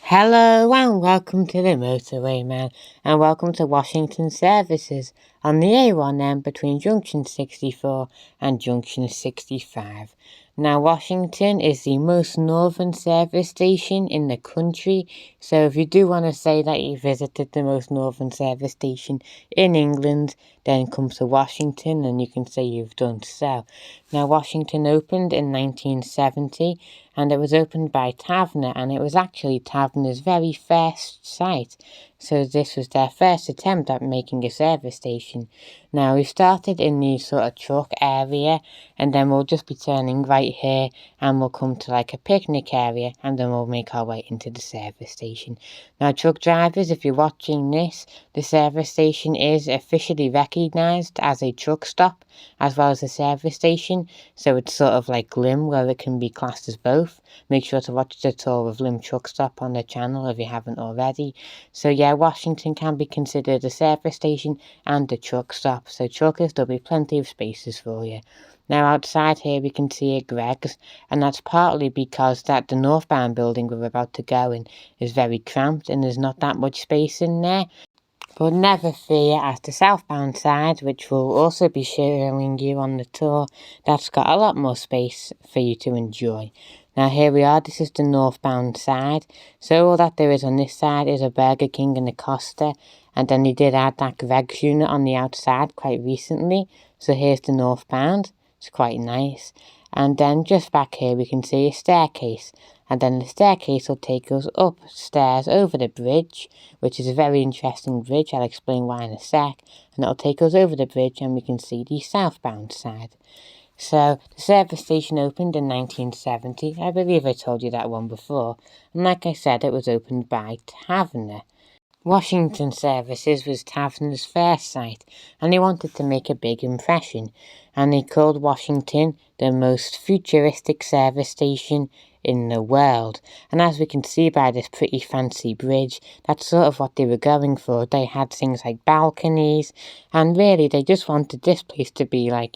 Hello and welcome to the Motorway Man, and welcome to Washington services on the A1M between junction 64 and junction 65. Now Washington is the most northern service station in the country, so if you do want to say that you visited the most northern service station in England, then come to Washington and you can say you've done so. Now Washington opened in 1970, and it was opened by Tyne, and it was actually Tyne's very first site. So this was their first attempt at making a service station. Now we started in the sort of truck area, and then we'll just be turning right here, and we'll come to like a picnic area, and then we'll make our way into the service station. Now truck drivers, if you're watching this, the service station is officially recognised as a truck stop as well as a service station, so it's sort of like Lim, where it can be classed as both. Make sure to watch the tour of Lim Truckstop on the channel if you haven't already. So yeah, Washington can be considered a service station and a truck stop, so truckers, there'll be plenty of spaces for you. Now outside here we can see a Greggs, and that's partly because that the northbound building we're about to go in is very cramped and there's not that much space in there. But never fear, as the southbound side, which we'll also be showing you on the tour, that's got a lot more space for you to enjoy. Now here we are, this is the northbound side. So all that there is on this side is a Burger King and a Costa, and then they did add that Greggs unit on the outside quite recently. So here's the northbound, it's quite nice. And then just back here we can see a staircase, and then the staircase will take us upstairs over the bridge, which is a very interesting bridge. I'll explain why in a sec. And it'll take us over the bridge and we can see the southbound side. So the service station opened in 1970. I believe I told you that one before. And like I said, it was opened by Tyne. Washington Services was Tyne's first site, and they wanted to make a big impression, and they called Washington the most futuristic service station in the world. And as we can see by this pretty fancy bridge, that's sort of what they were going for. They had things like balconies, and really they just wanted this place to be like,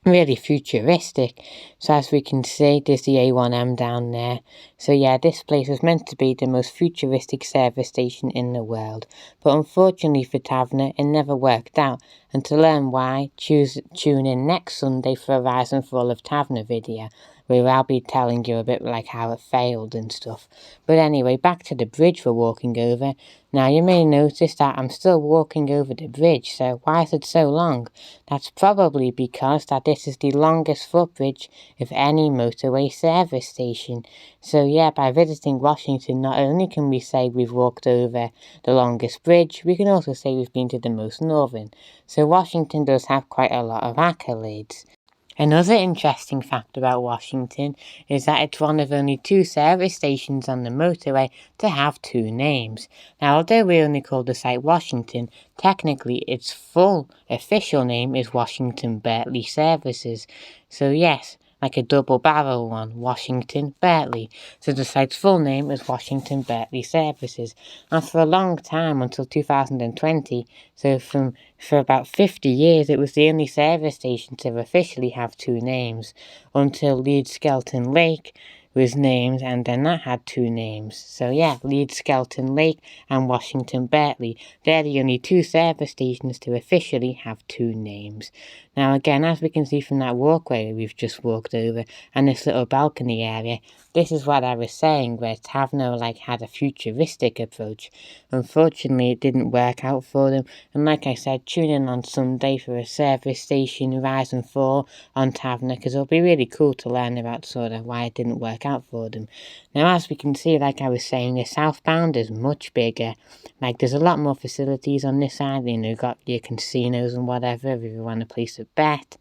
really futuristic. So as we can see, there's the A1M down there. So yeah, this place was meant to be the most futuristic service station in the world, but unfortunately for Tyne, it never worked out. And to learn why, tune in next Sunday for a Rise and Fall of Tyne video, where I'll be telling you a bit like how it failed and stuff. But anyway, back to the bridge we're walking over. Now you may notice that I'm still walking over the bridge, so why is it so long? That's probably because that this is the longest footbridge of any motorway service station. So yeah, by visiting Washington, not only can we say we've walked over the longest bridge, we can also say we've been to the most northern. So Washington does have quite a lot of accolades. Another interesting fact about Washington is that it's one of only two service stations on the motorway to have two names. Now, although we only call the site Washington, technically its full official name is Washington-Birtley Services. So yes, like a double barrel one, Washington-Birtley. So the site's full name is Washington-Birtley Services. And for a long time, until 2020, so for about 50 years, it was the only service station to officially have two names, until Leeds Skelton Lake was named, and then that had two names. So yeah, Leeds Skelton Lake and Washington-Birtley, they're the only two service stations to officially have two names. Now again, as we can see from that walkway we've just walked over, and this little balcony area, this is what I was saying, where Tyne had a futuristic approach. Unfortunately, it didn't work out for them, and like I said, tune in on Sunday for a service station rise and fall on Tyne, because it'll be really cool to learn about sort of why it didn't work out for them. Now, as we can see, like I was saying, the southbound is much bigger. Like, there's a lot more facilities on this side. You've got your casinos and whatever if you want to place a bet.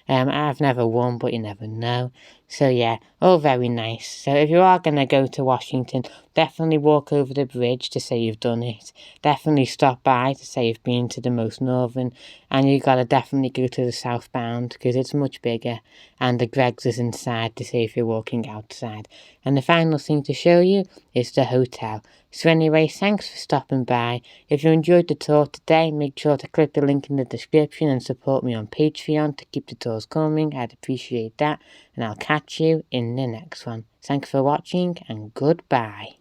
I've never won, but you never know. So yeah, all very nice. So if you are going to go to Washington, definitely walk over the bridge to say you've done it. Definitely stop by to say you've been to the most northern. And you got to definitely go to the southbound because it's much bigger. And the Greggs is inside to say if you're walking outside. And the final thing to show you is the hotel. So anyway, thanks for stopping by. If you enjoyed the tour today, make sure to click the link in the description and support me on Patreon to keep the tours coming. I'd appreciate that. And I'll catch you in the next one. Thanks for watching and goodbye.